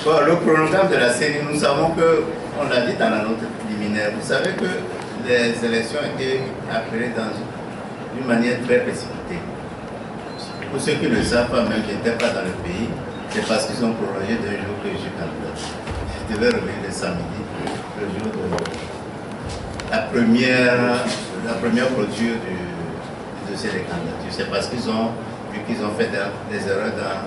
Bon, le chronogramme de la CENI, nous savons que, on l'a dit dans la note liminaire, vous savez que les élections étaient appelées d'une manière très précipitée. Pour ceux qui ne le savent pas, même qui n'étaient pas dans le pays, c'est parce qu'ils ont prolongé d'un jour que je suis candidat. Je devais revenir le samedi, le jour de la première clôture du dossier des candidatures. C'est parce qu'ils ont vu qu'ils ont fait des erreurs dans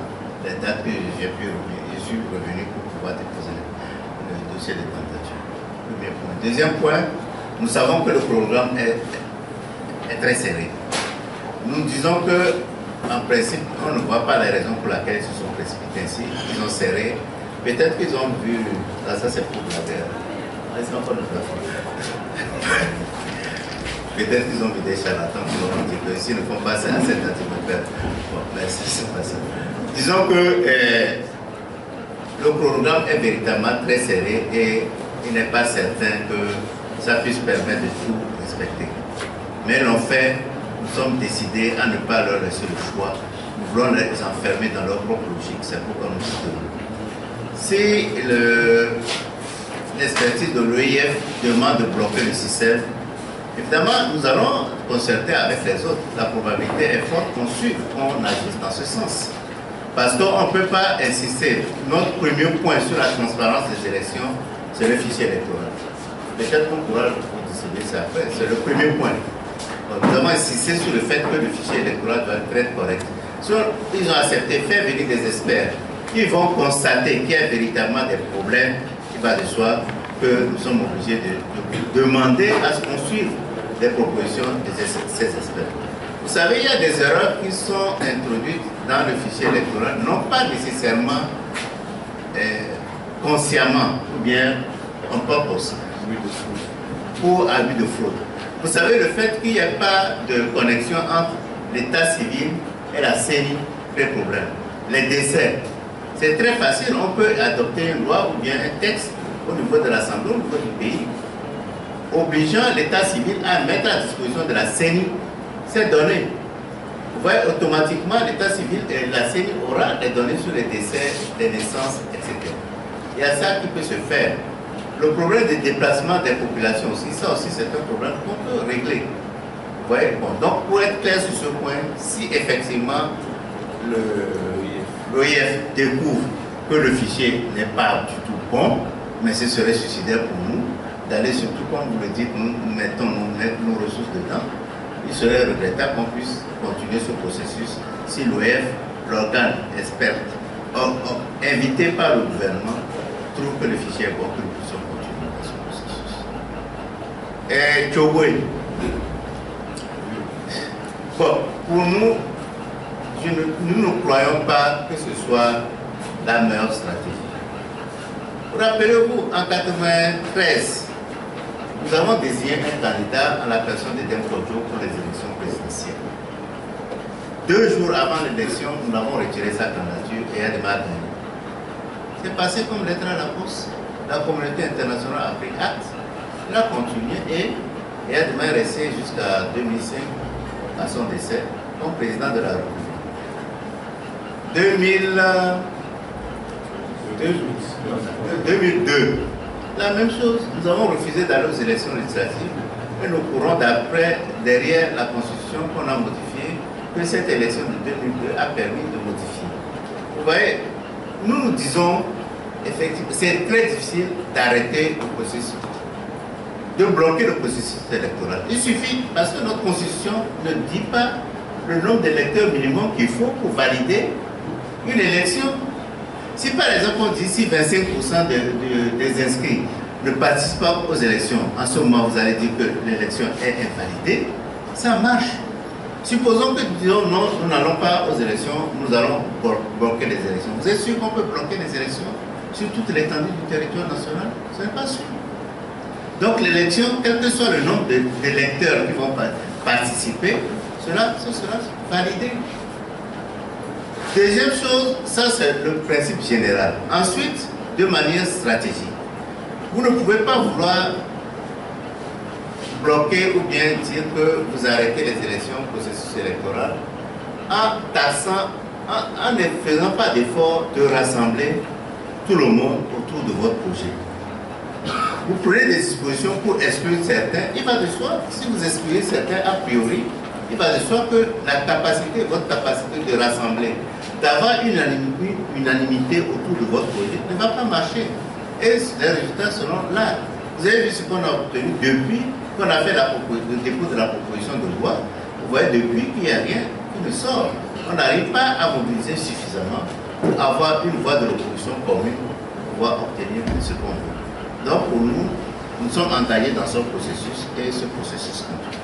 les dates que j'ai pu revenir. Je suis revenu pour pouvoir déposer le dossier de candidature. Premier point. Deuxième point, nous savons que le programme est très serré. Nous disons que, en principe, on ne voit pas la raison pour laquelle ils se sont précipités ainsi. Ils ont serré. Peut-être qu'ils ont vu. Là, ça c'est pour la terre. Laissez-moi pas le plafond. Peut-être qu'ils ont vu des charlatans qui leur ont dit que s'ils ne font pas ça à cette date, ils vont perdre. Bon, mais c'est pas ça. Disons que le programme est véritablement très serré et il n'est pas certain que ça puisse permettre de tout respecter. Mais en fait, nous sommes décidés à ne pas leur laisser le choix. Nous voulons les enfermer dans leur propre logique. C'est pourquoi nous soutenons. Si l'expertise de l'OIF demande de bloquer le système, évidemment, nous allons concerter avec les autres. La probabilité est forte qu'on suive, qu'on agisse dans ce sens. Parce qu'on ne peut pas insister. Notre premier point sur la transparence des élections, c'est le fichier électoral. Peut-être qu'on pourra décider ça après. C'est le premier point. Donc, nous avons insisté sur le fait que le fichier électoral doit être correct. Si ils ont accepté faire venir des experts, ils vont constater qu'il y a véritablement des problèmes, il va de soi que nous sommes obligés de demander à ce qu'on suive les propositions de ces experts. Vous savez, il y a des erreurs qui sont introduites dans le fichier électoral, non pas nécessairement consciemment ou bien en purpose, pour abus de fraude. Vous savez, le fait qu'il n'y ait pas de connexion entre l'état civil et la CENI crée problème. Les décès, c'est très facile, on peut adopter une loi ou bien un texte au niveau de l'Assemblée, au niveau du pays, obligeant l'état civil à mettre à disposition de la CENI ces données. Vous voyez, automatiquement, l'état civil et la CENI aura les données sur les décès, les naissances, etc. Il y a ça qui peut se faire. Le problème des déplacements des populations aussi, ça aussi c'est un problème qu'on peut régler. Vous voyez, bon, donc pour être clair sur ce point, si effectivement l'OIF découvre que le fichier n'est pas du tout bon, mais ce serait suicidaire pour nous d'aller surtout, comme vous le dites, nous mettons nos ressources dedans. Il serait regrettable qu'on puisse continuer ce processus si l'OIF, l'organe expert, invité par le gouvernement, trouve que le fichier est bon, que nous puissions continuer dans ce processus. Et Tchoboué. Bon, pour nous, nous ne croyons pas que ce soit la meilleure stratégie. Rappelez-vous, en 1993, nous avons désigné un candidat en la personne de Dem Kodjo pour les élections présidentielles. 2 jours avant l'élection, nous avons retiré sa candidature et elle a gagné. C'est passé comme lettre à la poste. La communauté internationale a pris acte, elle a continué et elle est restée jusqu'à 2005, à son décès, comme président de la République. 2002, la même chose, nous avons refusé d'aller aux élections législatives et nous courons derrière la Constitution qu'on a modifiée, que cette élection de 2002 a permis de modifier. Vous voyez, nous disons, effectivement, c'est très difficile d'arrêter le processus, de bloquer le processus électoral. Il suffit, parce que notre Constitution ne dit pas le nombre d'électeurs minimum qu'il faut pour valider une élection. Si par exemple on dit si 25% des inscrits ne participent pas aux élections, en ce moment vous allez dire que l'élection est invalidée, ça marche. Supposons que nous disons non, nous n'allons pas aux élections, nous allons bloquer les élections. Vous êtes sûr qu'on peut bloquer les élections sur toute l'étendue du territoire national? Ce n'est pas sûr. Donc l'élection, quel que soit le nombre d'électeurs qui vont participer, ce sera validé. Deuxième chose, ça c'est le principe général. Ensuite, de manière stratégique, vous ne pouvez pas vouloir bloquer ou bien dire que vous arrêtez les élections, le processus électoral, en taxant, en ne faisant pas d'effort de rassembler tout le monde autour de votre projet. Vous prenez des dispositions pour exclure certains. Il va de soi, si vous excluez certains a priori, il va de soi que la capacité, votre capacité de rassembler, d'avoir une unanimité autour de votre projet ne va pas marcher. Et les résultats seront là. Vous avez vu ce qu'on a obtenu depuis qu'on a fait le dépôt de la proposition de loi. Vous voyez depuis qu'il n'y a rien qui ne sort. On n'arrive pas à mobiliser suffisamment pour avoir une voix de l'opposition commune pour pouvoir obtenir ce qu'on veut. Donc pour nous, nous sommes entaillés dans ce processus et ce processus continue.